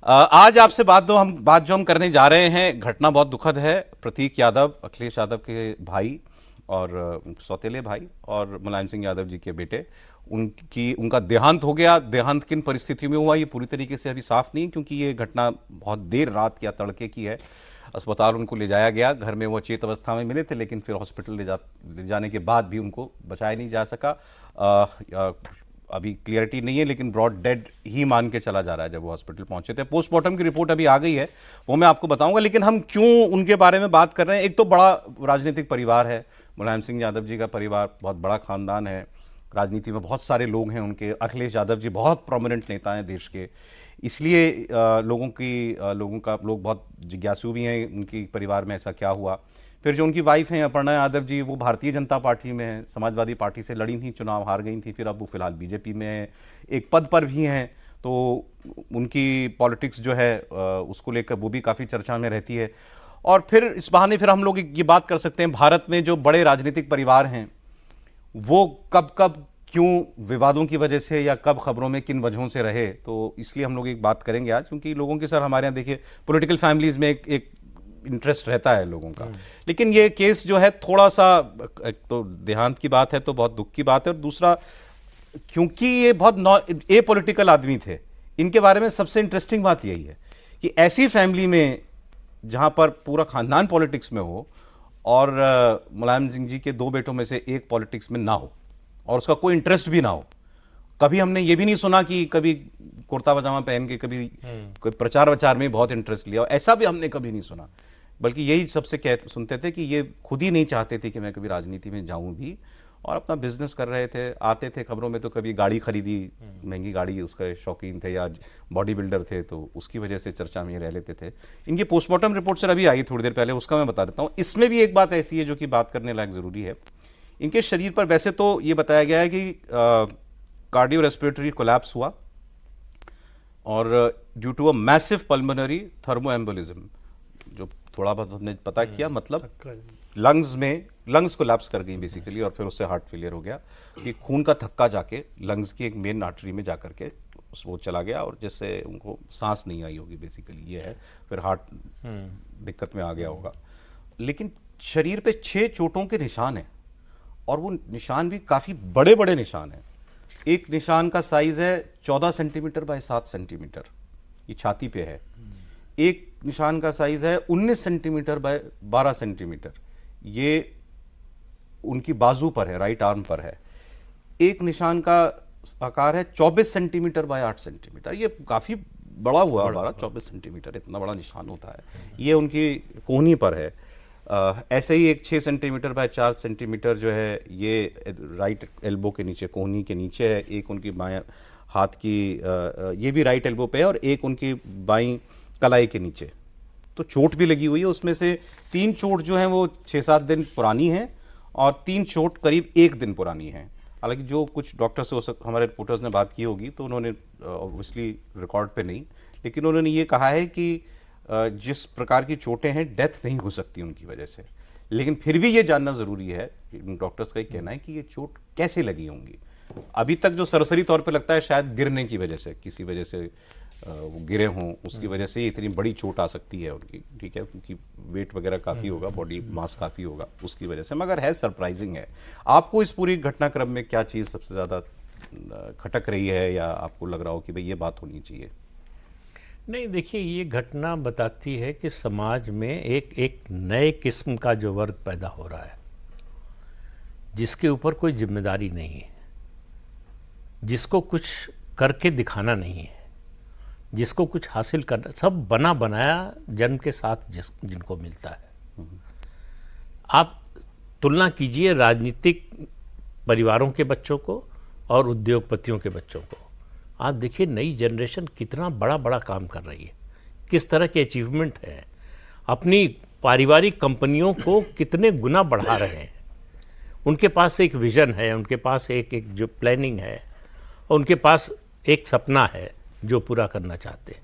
आज आपसे बात जो हम करने जा रहे हैं, घटना बहुत दुखद है। प्रतीक यादव, अखिलेश यादव के भाई और सौतेले भाई और मुलायम सिंह यादव जी के बेटे, उनका देहांत हो गया। देहांत किन परिस्थितियों में हुआ ये पूरी तरीके से अभी साफ नहीं, क्योंकि ये घटना बहुत देर रात या तड़के की है। अस्पताल उनको ले जाया गया, घर में वो अचेत अवस्था में मिले थे, लेकिन फिर हॉस्पिटल ले जाने के बाद भी उनको बचाया नहीं जा सका। अभी क्लियरिटी नहीं है, लेकिन ब्रॉड डेड ही मान के चला जा रहा है जब वो हॉस्पिटल पहुंचे थे। पोस्टमार्टम की रिपोर्ट अभी आ गई है, वो मैं आपको बताऊंगा। लेकिन हम क्यों उनके बारे में बात कर रहे हैं, एक तो बड़ा राजनीतिक परिवार है, मुलायम सिंह यादव जी का परिवार बहुत बड़ा खानदान है, राजनीति में बहुत सारे लोग हैं उनके। अखिलेश यादव जी बहुत प्रोमिनेंट नेता हैं देश के, इसलिए लोग बहुत जिज्ञासु भी हैं उनकी परिवार में ऐसा क्या हुआ। फिर जो उनकी वाइफ हैं अपर्णा यादव जी, वो भारतीय जनता पार्टी में हैं, समाजवादी पार्टी से लड़ी थी, चुनाव हार गई थी, फिर अब वो फिलहाल बीजेपी में हैं, एक पद पर भी हैं। तो उनकी पॉलिटिक्स जो है उसको लेकर वो भी काफ़ी चर्चा में रहती है। और फिर इस बहाने फिर हम लोग ये बात कर सकते हैं, भारत में जो बड़े राजनीतिक परिवार हैं वो कब कब क्यों विवादों की वजह से या कब खबरों में किन वजहों से रहे। तो इसलिए हम लोग एक बात करेंगे आज, क्योंकि लोगों के सर हमारे यहाँ देखिए पॉलिटिकल फैमिलीज में एक इंटरेस्ट रहता है लोगों का। लेकिन ये केस जो है थोड़ा सा, एक तो देहांत की बात है तो बहुत दुख की बात है, और दूसरा क्योंकि ये बहुत ए पॉलिटिकल आदमी थे, इनके बारे में सबसे इंटरेस्टिंग बात यही है कि ऐसी फैमिली में जहां पर पूरा खानदान पॉलिटिक्स में हो और मुलायम सिंह जी के दो बेटों में से एक पॉलिटिक्स में ना हो और उसका कोई इंटरेस्ट भी ना हो। कभी हमने ये भी नहीं सुना कि कभी कुर्ता पजामा पहन के कभी कोई प्रचार वचार में बहुत इंटरेस्ट लिया, ऐसा भी हमने कभी नहीं सुना। बल्कि यही सबसे सुनते थे कि ये खुद ही नहीं चाहते थे कि मैं कभी राजनीति में जाऊं भी, और अपना बिजनेस कर रहे थे। आते थे खबरों में तो कभी गाड़ी खरीदी, महंगी गाड़ी, उसके शौकीन थे, या बॉडी बिल्डर थे, तो उसकी वजह से चर्चा में रह लेते थे। इनकी पोस्टमार्टम रिपोर्ट सर अभी आई थोड़ी देर पहले, उसका मैं बता देता हूँ। इसमें भी एक बात ऐसी है जो कि बात करने लायक ज़रूरी है। इनके शरीर पर वैसे तो ये बताया गया है कि कार्डियो रेस्पिरेटरी कोलैप्स हुआ और due to a massive pulmonary thromboembolism, जो थोड़ा बहुत हमने पता किया, मतलब लंग्स कोलैप्स कर गई बेसिकली, और फिर उससे हार्ट फेलियर हो गया कि खून का थक्का जाके लंग्स की एक मेन आर्टरी में जाकर के वो चला गया, और जिससे उनको सांस नहीं आई होगी बेसिकली, ये है। फिर हार्ट दिक्कत में आ गया होगा। लेकिन शरीर पे 6 चोटों के निशान हैं, और वो निशान भी काफ़ी बड़े बड़े निशान हैं। एक निशान का साइज है 14 सेंटीमीटर बाय 7 सेंटीमीटर, ये छाती पे है। एक निशान का साइज है 19 सेंटीमीटर बाय 12 सेंटीमीटर, ये उनकी बाजू पर है, राइट आर्म पर है। एक निशान का आकार है 24 सेंटीमीटर बाय 8 सेंटीमीटर, ये काफ़ी बड़ा हुआ, 12-24 सेंटीमीटर इतना बड़ा निशान होता है। ये उनकी कोहनी पर है। ऐसे ही एक 6 सेंटीमीटर बाय 4 सेंटीमीटर जो है, ये राइट एल्बो के नीचे, कोहनी के नीचे है। एक उनकी बाएं हाथ की, ये भी राइट एल्बो पे है, और एक उनकी बाईं कलाई के नीचे। तो चोट भी लगी हुई है। उसमें से 3 चोट जो हैं वो 6-7 दिन पुरानी हैं, और 3 चोट करीब 1 दिन पुरानी हैं। हालांकि जो कुछ डॉक्टर से हमारे रिपोर्टर्स ने बात की होगी, तो उन्होंने ऑब्वियसली रिकॉर्ड पे नहीं, लेकिन उन्होंने ये कहा है कि जिस प्रकार की चोटें हैं, डेथ नहीं हो सकती उनकी वजह से। लेकिन फिर भी ये जानना ज़रूरी है, डॉक्टर्स का ये कहना है कि ये चोट कैसे लगी होंगी। अभी तक जो सरसरी तौर पे लगता है शायद गिरने की वजह से, किसी वजह से वो गिरे हों, उसकी वजह से इतनी बड़ी चोट आ सकती है उनकी, ठीक है, क्योंकि वेट वगैरह काफ़ी होगा, बॉडी मास काफ़ी होगा, उसकी वजह से। मगर है सरप्राइजिंग है। आपको इस पूरी घटनाक्रम में क्या चीज़ सबसे ज़्यादा खटक रही है, या आपको लग रहा हो कि भाई ये बात होनी चाहिए? नहीं, देखिए, ये घटना बताती है कि समाज में एक नए किस्म का जो वर्ग पैदा हो रहा है, जिसके ऊपर कोई जिम्मेदारी नहीं है, जिसको कुछ करके दिखाना नहीं है, जिसको कुछ हासिल करना, सब बना बनाया जन्म के साथ जिनको मिलता है। आप तुलना कीजिए राजनीतिक परिवारों के बच्चों को और उद्योगपतियों के बच्चों को। आप देखिए नई जनरेशन कितना बड़ा बड़ा काम कर रही है, किस तरह के अचीवमेंट है, अपनी पारिवारिक कंपनियों को कितने गुना बढ़ा रहे हैं। उनके पास एक विजन है, उनके पास एक जो प्लानिंग है, और उनके पास एक सपना है जो पूरा करना चाहते हैं।